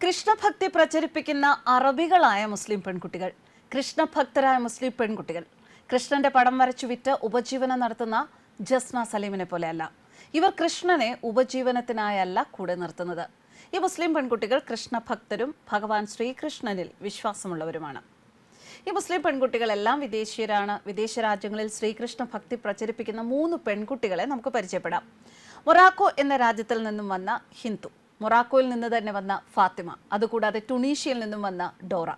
കൃഷ്ണഭക്തി പ്രചരിപ്പിക്കുന്ന അറബികളായ മുസ്ലിം പെൺകുട്ടികൾ, കൃഷ്ണഭക്തരായ മുസ്ലിം പെൺകുട്ടികൾ കൃഷ്ണന്റെ പടം വരച്ചു വിറ്റ് ഉപജീവനം നടത്തുന്ന ജസ്ന സലീമിനെ പോലെയല്ല. ഇവർ കൃഷ്ണനെ ഉപജീവനത്തിനായല്ല കൂടെ നിർത്തുന്നത്. ഈ മുസ്ലിം പെൺകുട്ടികൾ കൃഷ്ണഭക്തരും ഭഗവാൻ ശ്രീകൃഷ്ണനിൽ വിശ്വാസമുള്ളവരുമാണ്. ഈ മുസ്ലിം പെൺകുട്ടികളെല്ലാം വിദേശീയരാണ്. വിദേശ രാജ്യങ്ങളിൽ ശ്രീകൃഷ്ണ ഭക്തി പ്രചരിപ്പിക്കുന്ന 3 പെൺകുട്ടികളെ നമുക്ക് പരിചയപ്പെടാം. മൊറാക്കോ എന്ന രാജ്യത്തിൽ നിന്നും വന്ന ഹിന്ദു, മൊറാക്കോയിൽ നിന്ന് തന്നെ വന്ന ഫാത്തിമ, അതുകൂടാതെ ടുണീഷ്യയിൽ നിന്നും വന്ന ഡോറ.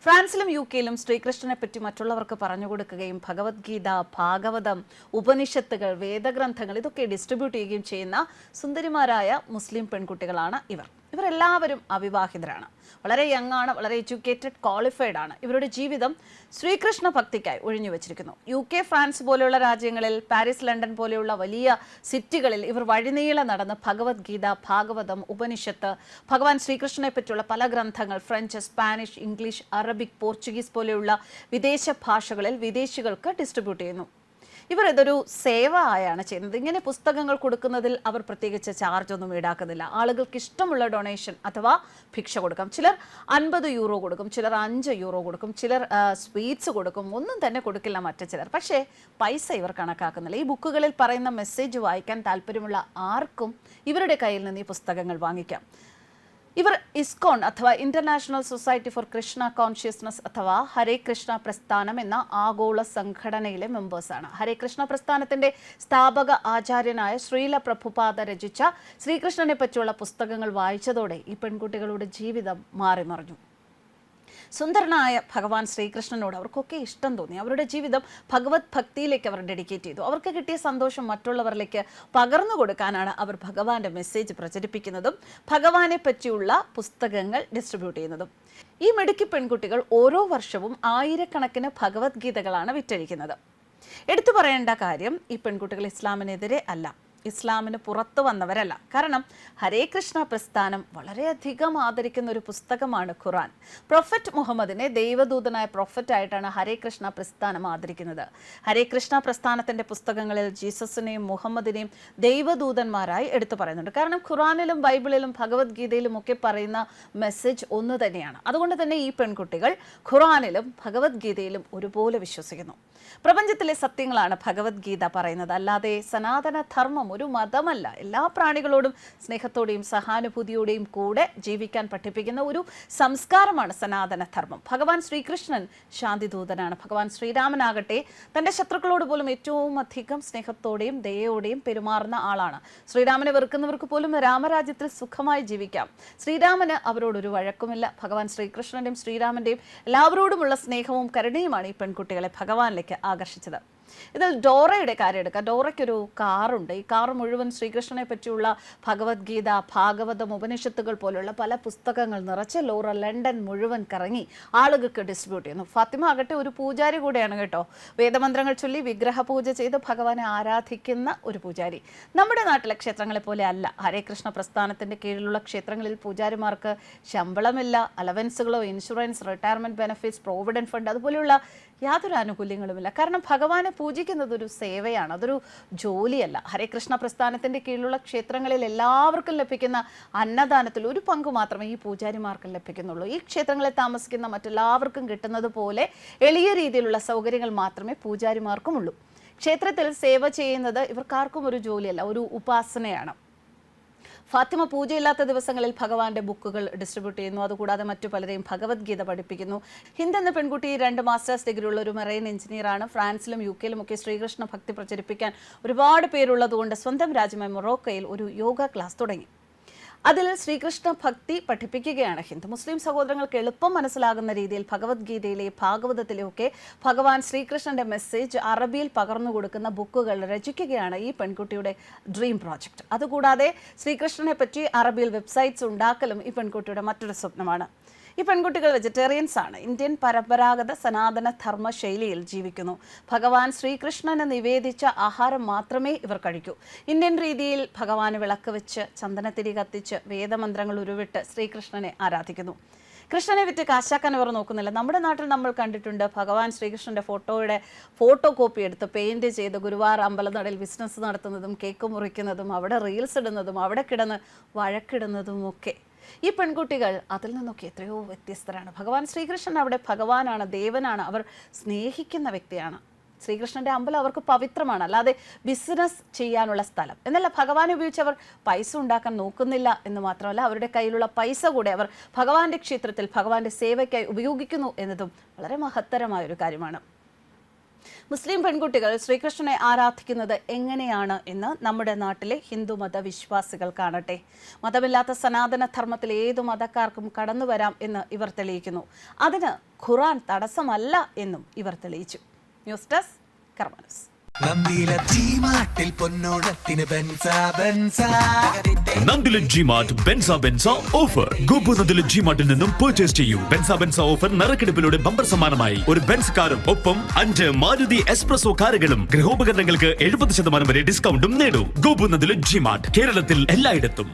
ഫ്രാൻസിലും UK-യിലും ശ്രീകൃഷ്ണനെ പറ്റി മറ്റുള്ളവർക്ക് പറഞ്ഞു കൊടുക്കുകയും ഭഗവത്ഗീത, ഭാഗവതം, ഉപനിഷത്തുകൾ, വേദഗ്രന്ഥങ്ങൾ ഇതൊക്കെ ഡിസ്ട്രിബ്യൂട്ട് ചെയ്യുകയും ചെയ്യുന്ന സുന്ദരിമാരായ മുസ്ലിം പെൺകുട്ടികളാണ് ഇവർ. ഇവരെല്ലാവരും അവിവാഹിതരാണ്, വളരെ യങ് ആണ്, വളരെ എഡ്യൂക്കേറ്റഡ്, ക്വാളിഫൈഡ് ആണ്. ഇവരുടെ ജീവിതം ശ്രീകൃഷ്ണ ഭക്തിക്കായി ഒഴിഞ്ഞു വെച്ചിരിക്കുന്നു. UK, ഫ്രാൻസ് പോലെയുള്ള രാജ്യങ്ങളിൽ, പാരീസ്, ലണ്ടൻ പോലെയുള്ള വലിയ സിറ്റികളിൽ ഇവർ വഴിനീളെ നടന്ന് ഭഗവത്ഗീത, ഭാഗവതം, ഉപനിഷത്ത്, ഭഗവാൻ ശ്രീകൃഷ്ണനെ പറ്റിയുള്ള പല ഗ്രന്ഥങ്ങൾ French, Spanish, English, Arabic, Portuguese പോലെയുള്ള വിദേശ ഭാഷകളിൽ വിദേശികൾക്ക് ഡിസ്ട്രിബ്യൂട്ട് ചെയ്യുന്നു. ഇവർ ഇതൊരു സേവ ആയാണ് ചെയ്യുന്നത്. ഇങ്ങനെ പുസ്തകങ്ങൾ കൊടുക്കുന്നതിൽ അവർ പ്രത്യേകിച്ച് ചാർജ് ഒന്നും ഈടാക്കുന്നില്ല. ആളുകൾക്ക് ഇഷ്ടമുള്ള ഡൊണേഷൻ അഥവാ ഭിക്ഷ കൊടുക്കാം. ചിലർ 50 യൂറോ കൊടുക്കും, ചിലർ 5 യൂറോ കൊടുക്കും, ചിലർ സ്വീറ്റ്സ് കൊടുക്കും, ഒന്നും തന്നെ കൊടുക്കില്ല മറ്റു ചിലർ. പക്ഷേ പൈസ ഇവർ കണക്കാക്കുന്നില്ല. ഈ ബുക്കുകളിൽ പറയുന്ന മെസ്സേജ് വായിക്കാൻ താല്പര്യമുള്ള ആർക്കും ഇവരുടെ കയ്യിൽ നിന്ന് ഈ പുസ്തകങ്ങൾ വാങ്ങിക്കാം. ഇവർ ഇസ്കോൺ അഥവാ international society for Krishna consciousness അഥവാ ഹരേ കൃഷ്ണ പ്രസ്ഥാനം എന്ന ആഗോള സംഘടനയിലെ മെമ്പേഴ്സാണ്. ഹരേ കൃഷ്ണ പ്രസ്ഥാനത്തിന്റെ സ്ഥാപക ആചാര്യനായ ശ്രീല പ്രഭുപാദ രചിച്ച ശ്രീകൃഷ്ണനെ പറ്റിയുള്ള പുസ്തകങ്ങൾ വായിച്ചതോടെ ഈ പെൺകുട്ടികളുടെ ജീവിതം മാറിമറിഞ്ഞു. സുന്ദരനായ ഭഗവാൻ ശ്രീകൃഷ്ണനോട് അവർക്കൊക്കെ ഇഷ്ടം തോന്നി. അവരുടെ ജീവിതം ഭഗവത് ഭക്തിയിലേക്ക് അവർ ഡെഡിക്കേറ്റ് ചെയ്തു. അവർക്ക് കിട്ടിയ സന്തോഷം മറ്റുള്ളവരിലേക്ക് പകർന്നു കൊടുക്കാനാണ് അവർ ഭഗവാന്റെ മെസ്സേജ് പ്രചരിപ്പിക്കുന്നതും ഭഗവാനെ പറ്റിയുള്ള പുസ്തകങ്ങൾ ഡിസ്ട്രിബ്യൂട്ട് ചെയ്യുന്നതും. ഈ മിടുക്കി പെൺകുട്ടികൾ ഓരോ വർഷവും ആയിരക്കണക്കിന് ഭഗവത്ഗീതകളാണ് വിറ്റഴിക്കുന്നത്. എടുത്തു പറയേണ്ട കാര്യം, ഈ പെൺകുട്ടികൾ ഇസ്ലാമിനെതിരെ അല്ല, ഇസ്ലാമിന് പുറത്തു വന്നവരല്ല. കാരണം ഹരേ കൃഷ്ണ പ്രസ്ഥാനം വളരെയധികം ആദരിക്കുന്ന ഒരു പുസ്തകമാണ് ഖുറാൻ. പ്രൊഫറ്റ് മുഹമ്മദിനെ ദൈവദൂതനായ പ്രൊഫറ്റായിട്ടാണ് ഹരേ കൃഷ്ണ പ്രസ്ഥാനം ആദരിക്കുന്നത്. ഹരേ കൃഷ്ണ പ്രസ്ഥാനത്തിന്റെ പുസ്തകങ്ങളിൽ ജീസസിനെയും മുഹമ്മദിനെയും ദൈവദൂതന്മാരായി എടുത്തു പറയുന്നുണ്ട്. കാരണം ഖുറാനിലും ബൈബിളിലും ഭഗവത്ഗീതയിലും ഒക്കെ പറയുന്ന മെസ്സേജ് ഒന്ന് തന്നെയാണ്. അതുകൊണ്ട് തന്നെ ഈ പെൺകുട്ടികൾ ഖുറാനിലും ഭഗവത്ഗീതയിലും ഒരുപോലെ വിശ്വസിക്കുന്നു. പ്രപഞ്ചത്തിലെ സത്യങ്ങളാണ് ഭഗവത്ഗീത പറയുന്നത്, അല്ലാതെ സനാതന ധർമ്മം ഒരു മതമല്ല. എല്ലാ പ്രാണികളോടും സ്നേഹത്തോടെയും സഹാനുഭൂതിയോടെയും കൂടെ ജീവിക്കാൻ പഠിപ്പിക്കുന്ന ഒരു സംസ്കാരമാണ് സനാതന ധർമ്മം. ഭഗവാൻ ശ്രീകൃഷ്ണൻ ശാന്തിദൂതനാണ്. ഭഗവാൻ ശ്രീരാമനാകട്ടെ തൻ്റെ ശത്രുക്കളോട് പോലും ഏറ്റവും അധികം സ്നേഹത്തോടെയും ദയയോടെയും പെരുമാറുന്ന ആളാണ്. ശ്രീരാമനെ വെറുക്കുന്നവർക്ക് പോലും രാമരാജ്യത്തിൽ സുഖമായി ജീവിക്കാം. ശ്രീരാമന് അവരോടൊരു വഴക്കുമില്ല. ഭഗവാൻ ശ്രീകൃഷ്ണന്റെയും ശ്രീരാമന്റെയും എല്ലാവരോടുമുള്ള സ്നേഹവും കരുണയുമാണ് ഈ പെൺകുട്ടികളെ ഭഗവാനിലേക്ക് ആകർഷിച്ചത്. ഇതിൽ ഡോറയുടെ കാര്യം എടുക്കാം. ഡോറയ്ക്കൊരു കാറുണ്ട്. ഈ കാർ മുഴുവൻ ശ്രീകൃഷ്ണനെ പറ്റിയുള്ള ഭഗവത്ഗീത, ഭാഗവതം, ഉപനിഷത്തുകൾ പോലുള്ള പല പുസ്തകങ്ങൾ നിറച്ച് ലോറ ലണ്ടൻ മുഴുവൻ കറങ്ങി ആളുകൾക്ക് ഡിസ്ട്രിബ്യൂട്ട് ചെയ്യുന്നു. ഫാത്തിമ ആകട്ടെ ഒരു പൂജാരി കൂടെയാണ് കേട്ടോ. വേദമന്ത്രങ്ങൾ ചൊല്ലി വിഗ്രഹ പൂജ ചെയ്ത് ഭഗവാനെ ആരാധിക്കുന്ന ഒരു പൂജാരി. നമ്മുടെ നാട്ടിലെ ക്ഷേത്രങ്ങളെ പോലെ അല്ല. ഹരേ കൃഷ്ണ പ്രസ്ഥാനത്തിന്റെ കീഴിലുള്ള ക്ഷേത്രങ്ങളിൽ പൂജാരിമാർക്ക് ശമ്പളമില്ല, അലവൻസുകളോ insurance, retirement benefits, provident fund അതുപോലെയുള്ള യാതൊരു ആനുകൂല്യങ്ങളുമില്ല. കാരണം ഭഗവാനെ പൂജിക്കുന്നത് ഒരു സേവയാണ്, അതൊരു ജോലിയല്ല. ഹരേ കൃഷ്ണ പ്രസ്ഥാനത്തിന്റെ കീഴിലുള്ള ക്ഷേത്രങ്ങളിൽ എല്ലാവർക്കും ലഭിക്കുന്ന അന്നദാനത്തിൽ ഒരു പങ്ക് മാത്രമേ ഈ പൂജാരിമാർക്കും ലഭിക്കുന്നുള്ളൂ. ഈ ക്ഷേത്രങ്ങളിൽ താമസിക്കുന്ന മറ്റെല്ലാവർക്കും കിട്ടുന്നത് പോലെ എളിയ രീതിയിലുള്ള സൗകര്യങ്ങൾ മാത്രമേ പൂജാരിമാർക്കും ഉള്ളൂ. ക്ഷേത്രത്തിൽ സേവ ചെയ്യുന്നത് ഇവർക്കാർക്കും ഒരു ജോലിയല്ല, ഒരു ഉപാസനയാണ്. ഫാത്തിമ പൂജയില്ലാത്ത ദിവസങ്ങളിൽ ഭഗവാന്റെ ബുക്കുകൾ ഡിസ്ട്രിബ്യൂട്ട് ചെയ്യുന്നു. അതുകൂടാതെ മറ്റു പലരെയും ഭഗവത്ഗീത പഠിപ്പിക്കുന്നു. ഹിന്ദ് എന്ന പെൺകുട്ടി 2 മാസ്റ്റേഴ്സ് ഡിഗ്രി ഉള്ള ഒരു മെറൈൻ എഞ്ചിനീയറാണ്. ഫ്രാൻസിലും UK-യിലും ഒക്കെ ശ്രീകൃഷ്ണ ഭക്തി പ്രചരിപ്പിക്കാൻ ഒരുപാട് പേരുള്ളതുകൊണ്ട് സ്വന്തം രാജ്യമായ മൊറോക്കോയിൽ ഒരു യോഗ ക്ലാസ് തുടങ്ങി. അതിൽ ശ്രീകൃഷ്ണ ഭക്തി പഠിപ്പിക്കുകയാണ് ഹിന്ദു. മുസ്ലിം സഹോദരങ്ങൾക്ക് എളുപ്പം മനസ്സിലാകുന്ന രീതിയിൽ ഭഗവത്ഗീതയിലെ, ഭാഗവതത്തിലെയൊക്കെ ഭഗവാൻ ശ്രീകൃഷ്ണന്റെ മെസ്സേജ് അറബിയിൽ പകർന്നു കൊടുക്കുന്ന ബുക്കുകൾ രചിക്കുകയാണ് ഈ പെൺകുട്ടിയുടെ ഡ്രീം പ്രോജക്റ്റ്. അതുകൂടാതെ ശ്രീകൃഷ്ണനെ പറ്റി അറബിയിൽ വെബ്സൈറ്റ്സ് ഉണ്ടാക്കലും ഈ പെൺകുട്ടിയുടെ മറ്റൊരു സ്വപ്നമാണ്. ഈ പെൺകുട്ടികൾ വെജിറ്റേറിയൻസ് ആണ്. ഇന്ത്യൻ പരമ്പരാഗത സനാതന ധർമ്മ ശൈലിയിൽ ജീവിക്കുന്നു. ഭഗവാൻ ശ്രീകൃഷ്ണന് നിവേദിച്ച ആഹാരം മാത്രമേ ഇവർ കഴിക്കൂ. ഇന്ത്യൻ രീതിയിൽ ഭഗവാന് വിളക്ക് വെച്ച് ചന്ദനത്തിരി കത്തിച്ച് വേദമന്ത്രങ്ങൾ ഉരുവിട്ട് ശ്രീകൃഷ്ണനെ ആരാധിക്കുന്നു. കൃഷ്ണനെ വിറ്റ് കാശാക്കാൻ അവർ നോക്കുന്നില്ല. നമ്മുടെ നാട്ടിൽ നമ്മൾ കണ്ടിട്ടുണ്ട് ഭഗവാൻ ശ്രീകൃഷ്ണന്റെ ഫോട്ടോ കോപ്പി എടുത്ത് പെയിന്റ് ചെയ്ത് ഗുരുവായൂർ അമ്പലനടയിൽ ബിസിനസ് നടത്തുന്നതും കേക്ക് മുറിക്കുന്നതും അവിടെ റീൽസ് ഇടുന്നതും അവിടെ കിടന്ന് വഴക്കിടുന്നതും ഒക്കെ. ഈ പെൺകുട്ടികൾ അതിൽ നിന്നൊക്കെ എത്രയോ വ്യത്യസ്തരാണ്. ഭഗവാൻ ശ്രീകൃഷ്ണൻ അവിടെ ഭഗവാനാണ്, ദേവനാണ്, അവർ സ്നേഹിക്കുന്ന വ്യക്തിയാണ്. ശ്രീകൃഷ്ണന്റെ അമ്പലം അവർക്ക് പവിത്രമാണ്, അല്ലാതെ ബിസിനസ് ചെയ്യാനുള്ള സ്ഥലം എന്നല്ല. ഭഗവാനെ ഉപയോഗിച്ച് അവർ പൈസ ഉണ്ടാക്കാൻ നോക്കുന്നില്ല എന്ന് മാത്രമല്ല, അവരുടെ കയ്യിലുള്ള പൈസ കൂടെ അവർ ഭഗവാന്റെ ക്ഷേത്രത്തിൽ ഭഗവാന്റെ സേവയ്ക്കായി ഉപയോഗിക്കുന്നു എന്നതും വളരെ മഹത്തരമായൊരു കാര്യമാണ്. മുസ്ലിം പെൺകുട്ടികൾ ശ്രീകൃഷ്ണനെ ആരാധിക്കുന്നത് എങ്ങനെയാണ് എന്ന് നമ്മുടെ നാട്ടിലെ ഹിന്ദു മതവിശ്വാസികൾ കാണട്ടെ. മതമില്ലാത്ത സനാതന ധർമ്മത്തിൽ ഏതു മതക്കാർക്കും കടന്നു വരാം എന്ന് ഇവർ തെളിയിക്കുന്നു. അതിന് ഖുർആൻ തടസ്സമല്ല എന്നും ഇവർ തെളിയിച്ചു. ന്യൂസ് ഡെസ്ക് കർമ്മ ന്യൂസ്. നന്ദില ജിമാർട്ട് ബെൻസ ഓഫർ. ഗോപു നന്ദില ജിമാർട്ടിൽ നിന്നും പർച്ചേസ് ചെയ്യൂ. ബെൻസ ഓഫർ നറുക്കെടുപ്പിലൂടെ ബമ്പർ സമ്മാനമായി ഒരു ബെൻസ് കാറും ഒപ്പം 5 മാരുതി എക്സ്പ്രസോ കാറുകളും ഗൃഹോപകരണങ്ങൾക്ക് 70% വരെ ഡിസ്കൗണ്ടും നേടൂ. ഗോപു നന്ദില ജിമാർട്ട് കേരളത്തിൽ എല്ലായിടത്തും.